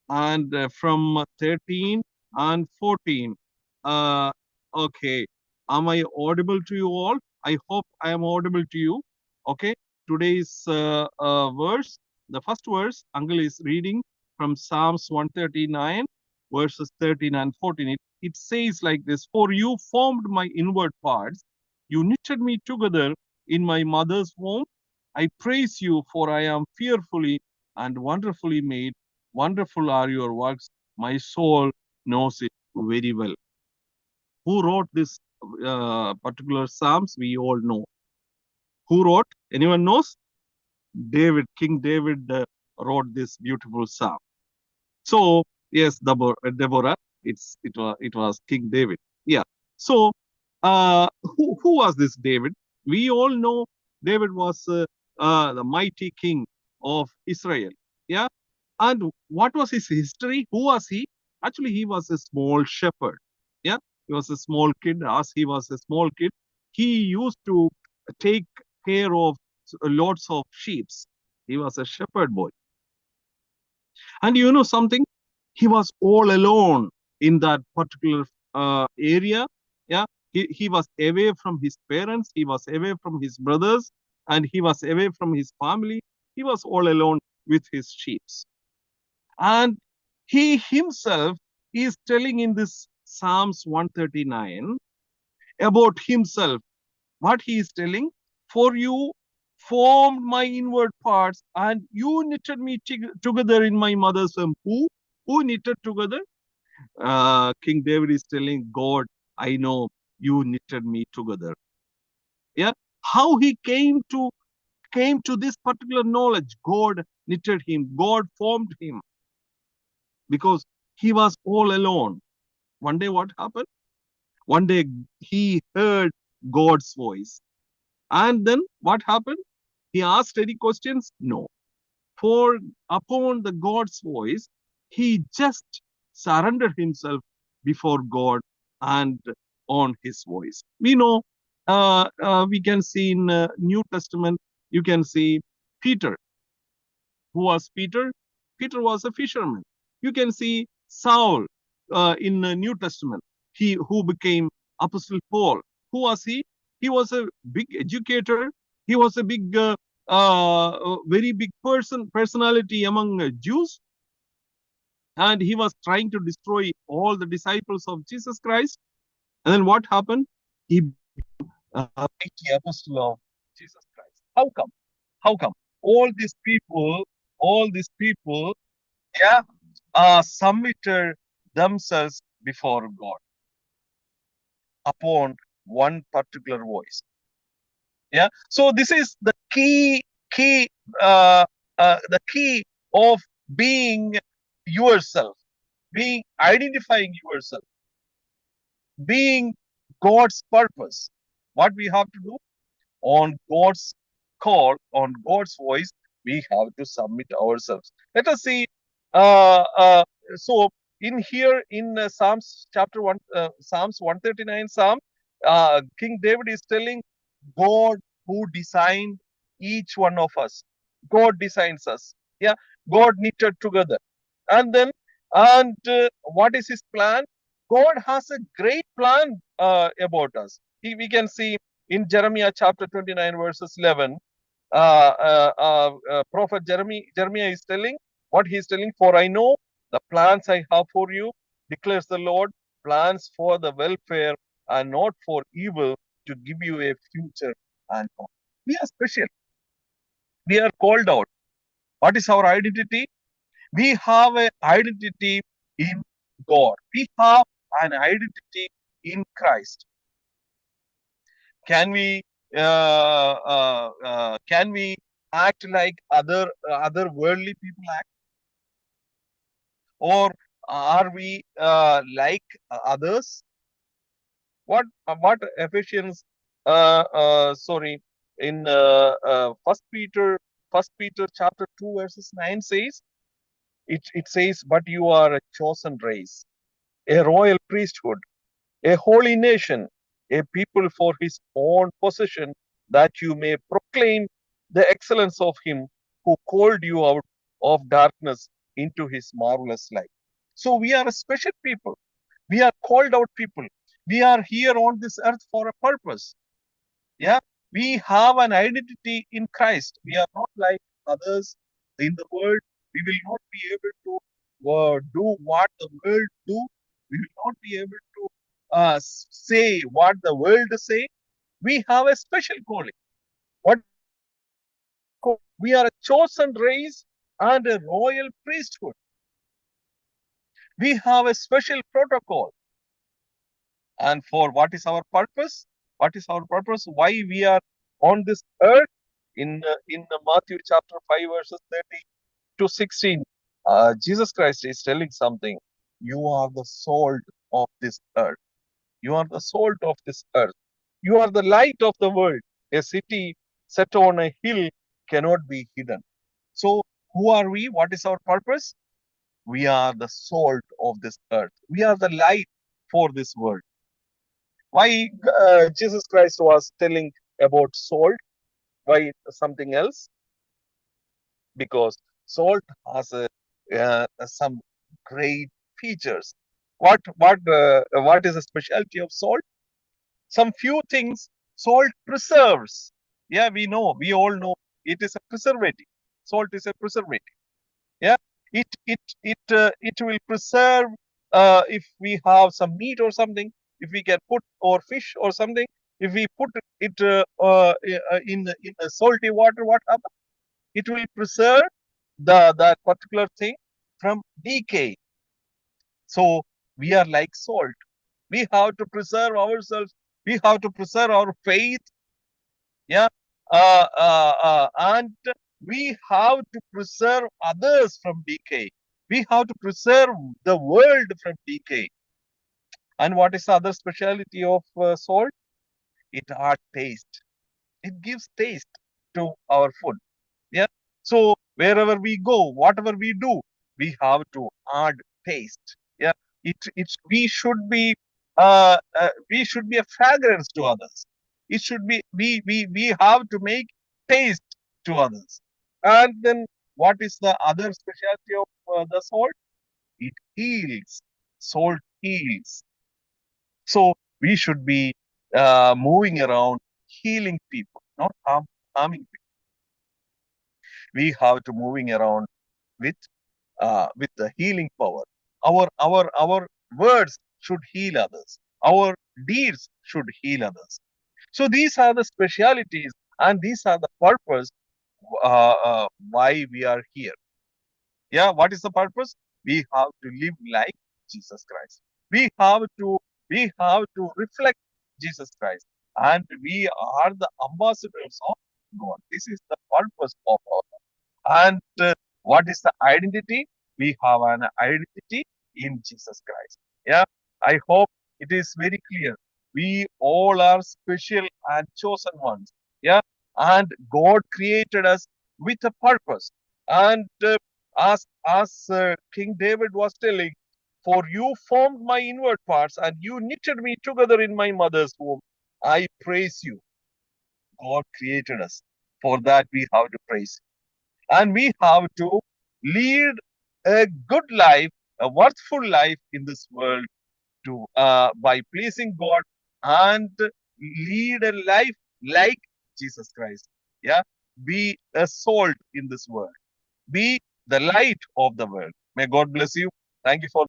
and from 13 and 14. Uh, okay. Am I audible to you all? I hope I am audible to you. Okay. Today's verse, the first verse, Uncle is reading from Psalms 139, verses 13 and 14. It says like this: For you formed my inward parts, you knitted me together in my mother's womb. I praise you, for I am fearfully and wonderfully made. Wonderful are your works. My soul knows it very well. Who wrote this particular Psalms? We all know. Who wrote? Anyone knows? David, King David wrote this beautiful Psalm. So yes, Deborah, it was King David. Yeah. So who was this David? We all know David was the mighty king of Israel. Yeah. And what was his history? Who was he? Actually, he was a small shepherd. Yeah. He was a small kid. As he was a small kid, he used to take care of lots of sheep. He was a shepherd boy. And you know something? He was all alone in that particular area. Yeah. He was away from his parents. He was away from his brothers. And he was away from his family. He was all alone with his sheep. And he himself is telling in this Psalms 139 about himself. What he is telling? For you formed my inward parts and you knitted me together in my mother's womb. Who knitted together? King David is telling God, I know you knitted me together. Yeah. How he came to this particular knowledge? God knitted him. God formed him because he was all alone. One day, what happened? One day he heard God's voice. And then what happened? He asked any questions? No. For upon the God's voice, he just surrendered himself before God and on his voice. We know, we can see in New Testament, you can see Peter. Who was Peter? Peter was a fisherman. You can see Saul in the New Testament. He who became Apostle Paul. Who was he? He was a big educator. He was a very big personality among Jews, and he was trying to destroy all the disciples of Jesus Christ. And then what happened? He became a mighty apostle of Jesus Christ. How come? How come? All these people, all these people, yeah, submitted themselves before God upon one particular voice. Yeah. So this is the key, uh, the key of being yourself, being identifying yourself, being God's purpose. What we have to do on God's call, on God's voice, we have to submit ourselves. Let us see. Uh, uh, so in here in Psalms chapter 1, Psalms 139, King David is telling God who designed each one of us. God designs us. Yeah, God knitted together. And then, and what is His plan? God has a great plan about us. We can see in Jeremiah chapter 29, verses 11, Prophet Jeremiah is telling what he is telling. For I know the plans I have for you, declares the Lord, plans for the welfare and not for evil, to give you a future and hope. We are special. We are called out. What is our identity? We have an identity in God. We have an identity in Christ. Can we can we act like other worldly people act, or are we like others? What Ephesians sorry, in First Peter chapter 2 verses 9 says, it says, but you are a chosen race, a royal priesthood, a holy nation, a people for his own possession, that you may proclaim the excellence of him who called you out of darkness into his marvelous light. So we are a special people. We are called out people. We are here on this earth for a purpose. Yeah, we have an identity in Christ. We are not like others in the world. We will not be able to do what the world do. We will not be able to say what the world say. We have a special calling. What is our calling? We are a chosen race and a royal priesthood. We have a special protocol. And for what is our purpose? What is our purpose? Why we are on this earth? In Matthew chapter 5 verses 30 to 16, Jesus Christ is telling something. You are the salt of this earth. You are the salt of this earth. You are the light of the world. A city set on a hill cannot be hidden. So who are we? What is our purpose? We are the salt of this earth. We are the light for this world. Why Jesus Christ was telling about salt? Why something else? Because salt has some great features. What is the specialty of salt? Some few things salt preserves. Yeah, we all know it is a preservative. Salt is a preservative. Yeah, it will preserve if we have some meat or something, if we can put or fish or something, if we put it in a salty water, what happens? It will preserve that particular thing from decay. So we are like salt. We have to preserve ourselves. We have to preserve our faith. Yeah, and we have to preserve others from decay. We have to preserve the world from decay. And what is the other speciality of salt? It adds taste. It gives taste to our food. Yeah. So wherever we go, whatever we do, we have to add taste. Yeah. It's we should be a fragrance to others. It should be we have to make taste to others. And then what is the other specialty of the salt? It heals. Salt heals. So we should be moving around healing people, not harming people. We have to moving around with the healing power. Our words should heal others. Our deeds should heal others. So these are the specialities and these are the purpose why we are here. Yeah, what is the purpose? We have to live like Jesus Christ. We have to reflect Jesus Christ, and we are the ambassadors of God. This is the purpose of our life. And what is the identity? We have an identity in Jesus Christ. Yeah, I hope it is very clear. We all are special and chosen ones. Yeah, and God created us with a purpose. And as King David was telling, for you formed my inward parts and you knitted me together in my mother's womb. I praise you. God created us. For that we have to praise. And we have to lead a good life, a worthful life in this world to by pleasing God and lead a life like Jesus Christ. Yeah, be a salt in this world. Be the light of the world. May God bless you. Thank you for